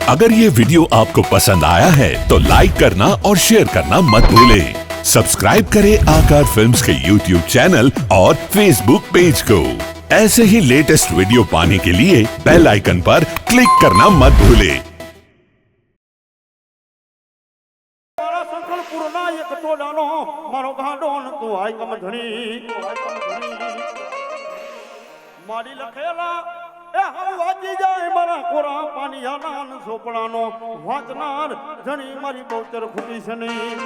अगर ये वीडियो आपको पसंद आया है तो लाइक करना और शेयर करना मत भूलें। सब्सक्राइब करें आकार फिल्म्स के YouTube चैनल और Facebook पेज को। ऐसे ही लेटेस्ट वीडियो पाने के लिए बेल आइकन पर क्लिक करना मत भूलें। મારી લખેલા એ હમ વાજી જાય મારા કોરા પાણીયાના સોપડાનો વાંચનાર જણી મારી બહુચર ખુટી છે નહીં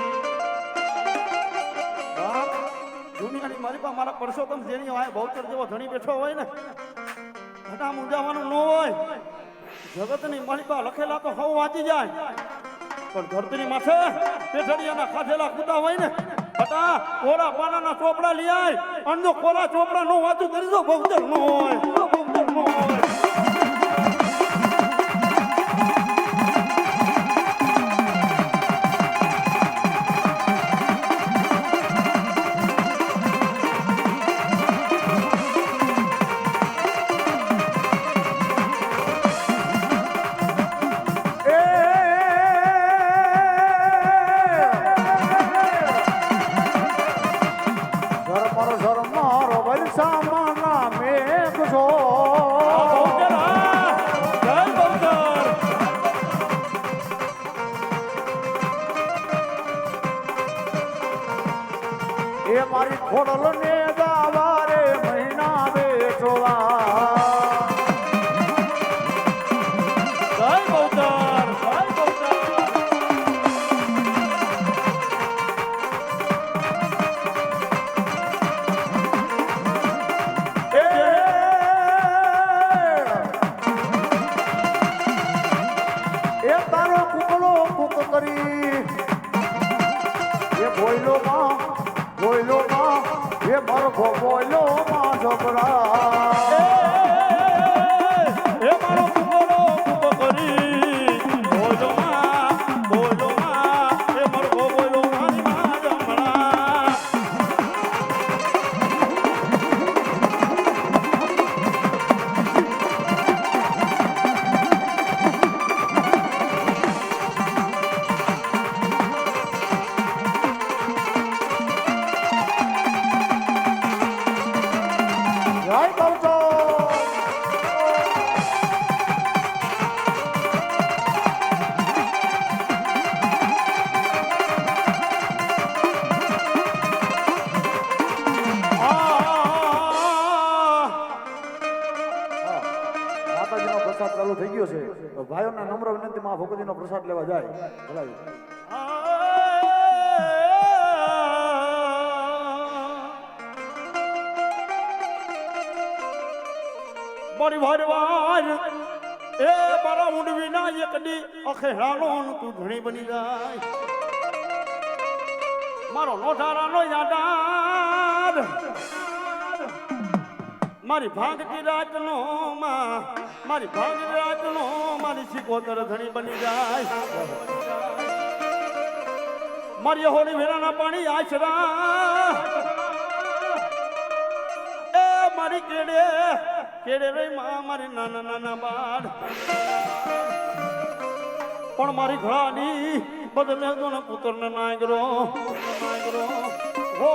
દુનિયાની મારી પાસે મારા પરસોત્તમ જેની હોય બહુચર જેવો ધણી બેઠો હોય ને ઘટા મુંજાવાનું ન હોય જગતની મારી પાસે લખેલા તો હમ વાંચી જાય પણ ધરતીની માથે પેઠડિયાના ખાધેલા કૂતા હોય ને ઘટા કોરા પાનાના ચોપડા લઈ આય અને જો કોરા ચોપડા નો વાંચું કરી દો બહુચર ન હોય એ મારી ખોડલ ને દાવારે મહિના બેઠવા જય બહુચર જય બહુચર એ તારો કુકલો કુક કરી એ બોયલો માં બોયલો માં એ મારો બોયલો માં ઝઘડા એ મારો કુકલો કુક કરી બોયલો માં એ મારો બોયલો મારી માં ઝઘડા ચાલુ થઈ ગયો છે તો ભાઈઓના નમ્ર વિનંતી માં ભગવતીનો પ્રસાદ લેવા જાય બોલાવી મારી ભરવાર એ મારા ઊંડ વિના એકડી અખેરાનો તું ઘણી બની જાય મારો નોઠારાનો યાદાર મારી ભાંગતી રાતનો મારી ભાંગતી રાતનો મારી શિકોતર ઘણી બની જાય મારી હોળી વેરાના પાણી આશરા એ મારી કેડે રે મારી નાના નાના બાળ પણ મારી ઘોડાની બદલે દોને પુત્રને નાગરો હો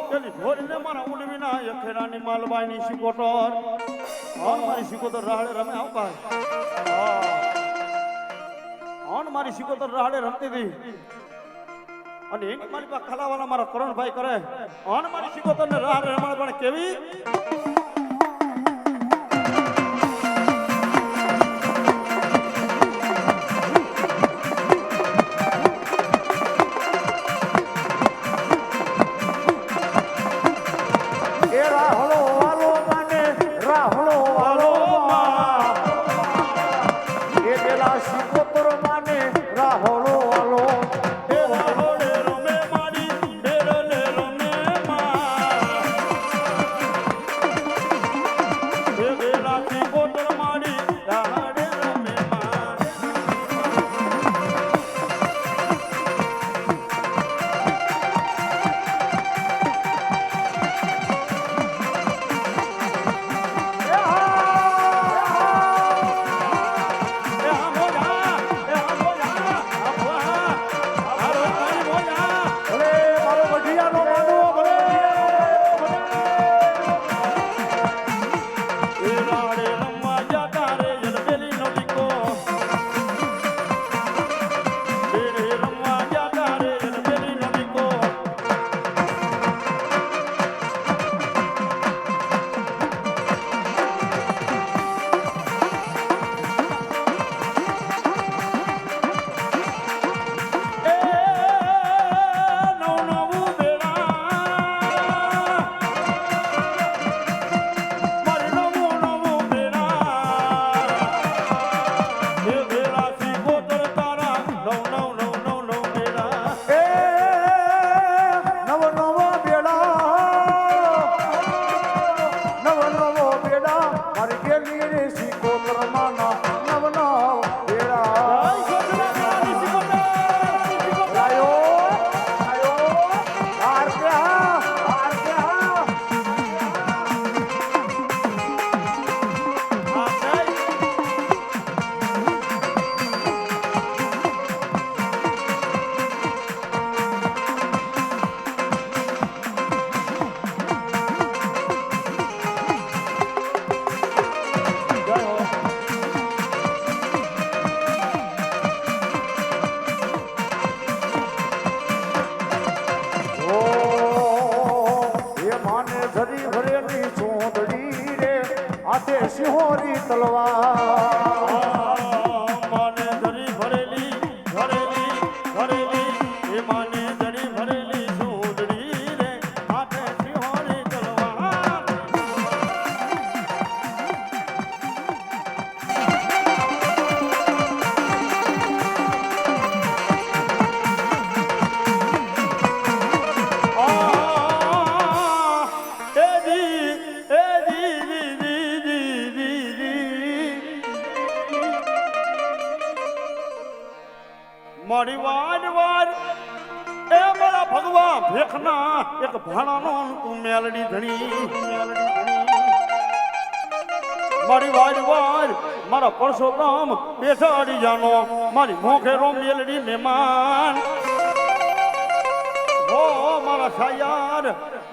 તેની ઢોરીને મારા ઉડવીના અખેરાની માલબાઈની શિકોટર મારી શિકોતર રાહડે રમે આવતા મારી શિકોતર રાહડે રમતી હતી અને એની મારી પાસે ખલાવાલા મારા કરણભાઈ કરે મારી શિકોતર ને રાહડે રમાડે પણ કેવી તલવાર માને ધરી ભરેલી ભરેલી ભરેલી એ માને ધરી ભરેલી સુંદરી રે હાથે સિંહોની તલવાર મારી વાર વાર એ મારા ભગવા ભેખના એક ભાણાનો તું મેલડી ધણી મારી વાર વાર મારા પરસોત્તમ બેઠાડી જાનો મારી મોખેરો મેલડી મહેમાન હો મારા શાયર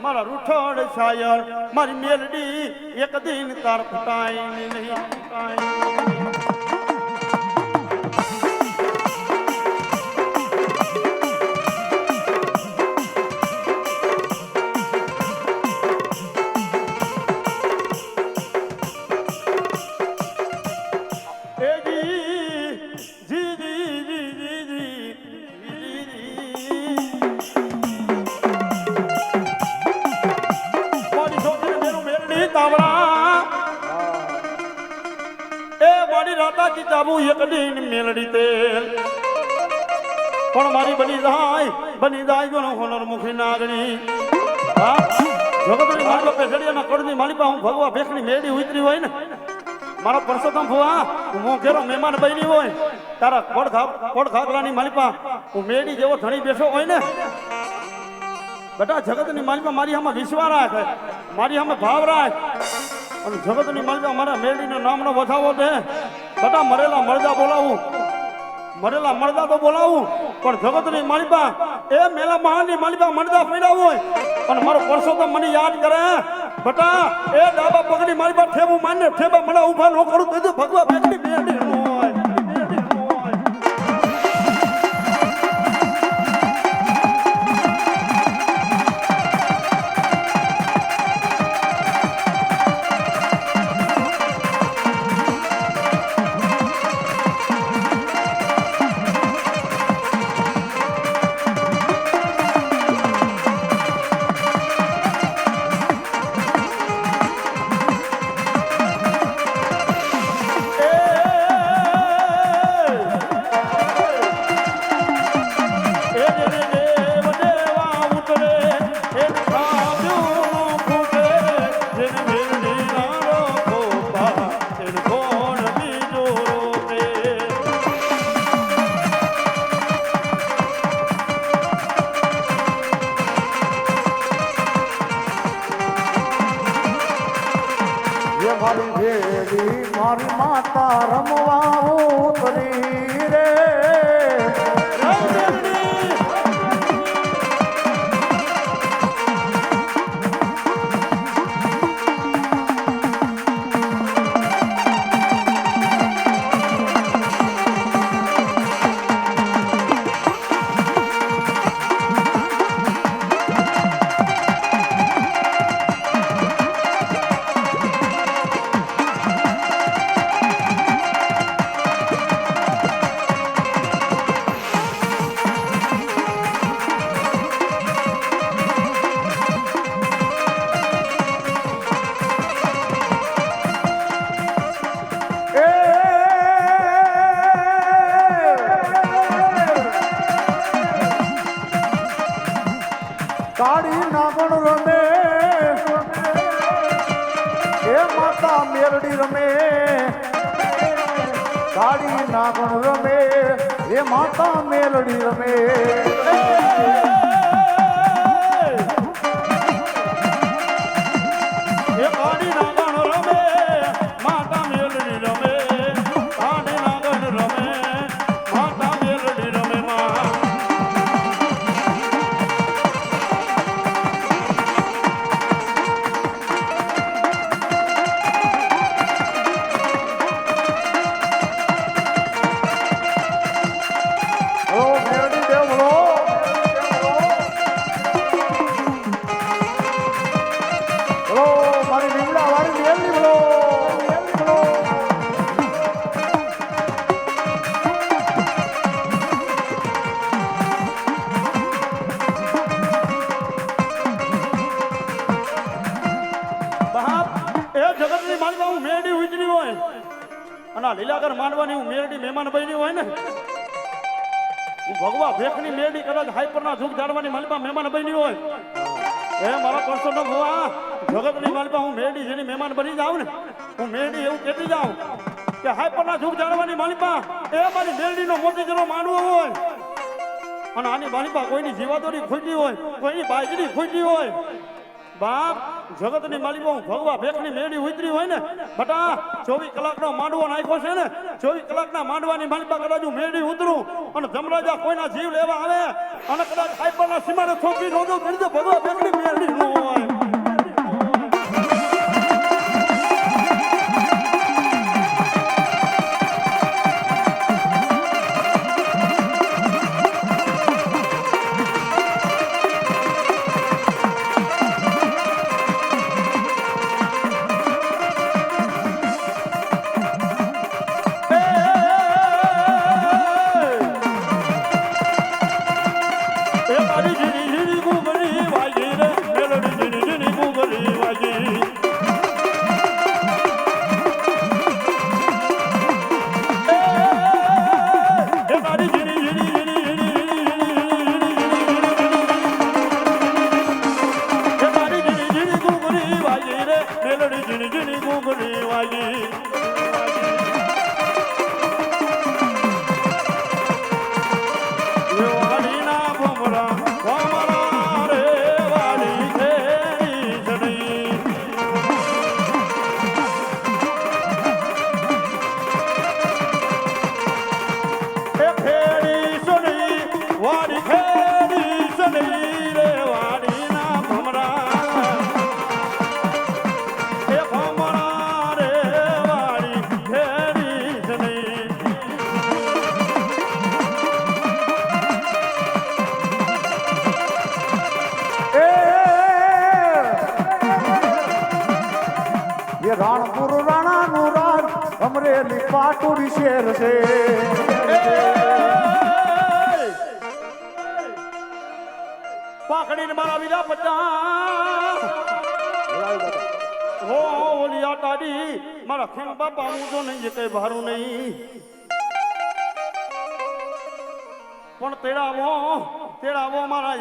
મારા રૂઠડ શાયર મારી મેલડી એક દિન તાર ફટાઈ નહીં ફટાઈ એક દિન મેલડી તેલ પણ મારી બની જાય જો હોનર મુખી નાગણી જગતની મારી પેસડિયાના કડની માલિપા હું ભગવા ભેખની મેડી ઉતરી હોય ને મારો પરસોત્તમ ભુવા હું ઘેરો મહેમાન બની હોય તારા કોડ ખાગલાની માલિપા હું મેડી જેવો ધણી બેઠો હોય ને બેટા જગતની માલિપા મારી આમાં વિશ્વાસ રાખે મારી આમાં ભાવ રાખ અને જગતની માલિપા મારા મેડીના નામનો વધાવો દે બેટા મરેલા મળદા બોલાવું મરેલા મળદા તો બોલાવું પણ જગતની માલિપા એ મેલા મહાની માલિપા મળદા પડ્યા હોય અને મારો પરસોત્તમ મને યાદ કરે બેટા એ ડાબા પગની માલિપા ઠેબું માને ઠેબા મને ઊભા ન કરું તો ભગવા ભેગની બેડી હોય મારી ભેડી મારી માતા રમવા ઉતરી રે કાળી નાગણ રમે એ માતા મેરડી રમે કાળી નાગણ રમે એ માતા મેલડી રમે આ લીલાગર માંડવાની હું મેરડી મહેમાન બની હોય ને, હું ભગવા ભેખની મેરડી કદાચ હાઈપરના ઝૂક જાળવાની માલિપા મહેમાન બની હોય, એ મારા પરસો ન ભવા જગતની માલિપા હું મેરડી જેની મહેમાન બની જાઉં ને, હું મેરડી એવું કહેતી જાઉં કે હાઈપરના ઝૂક જાળવાની માલિપા એ મારી મેરડીનો મોતી જરો માનવો હોય, અને આની માલિપા કોઈની જીવાદોરી ખોટી હોય, કોઈની બાજરી ખોટી હોય, બાપ જગતની માલિપા હું ભગવા ભેખની મેરડી ઉતરી હોય ને બટા 24 કલાકનો માંડવો નાખ્યો છે ને, 24 કલાકના માંડવાની માલિપા કદાચ હું મેરડી ઉતરું અને જમરાજા કોઈના જીવ લેવા આવે અને કદાચ હાઈપરના સીમાને થોપી નો દો કરી દે ભગવા ભેખની મેરડી ન હોય. રાણપુર રાણાનું રાજ અમરેલી પાટુરી શેર છે. પાકડીને મારા બીજા 50 હો ઓલિયા તાડી મારા ખેમ બાપા હું તો નહીં કઈ ભારું નહીં, પણ તેડાવો મારા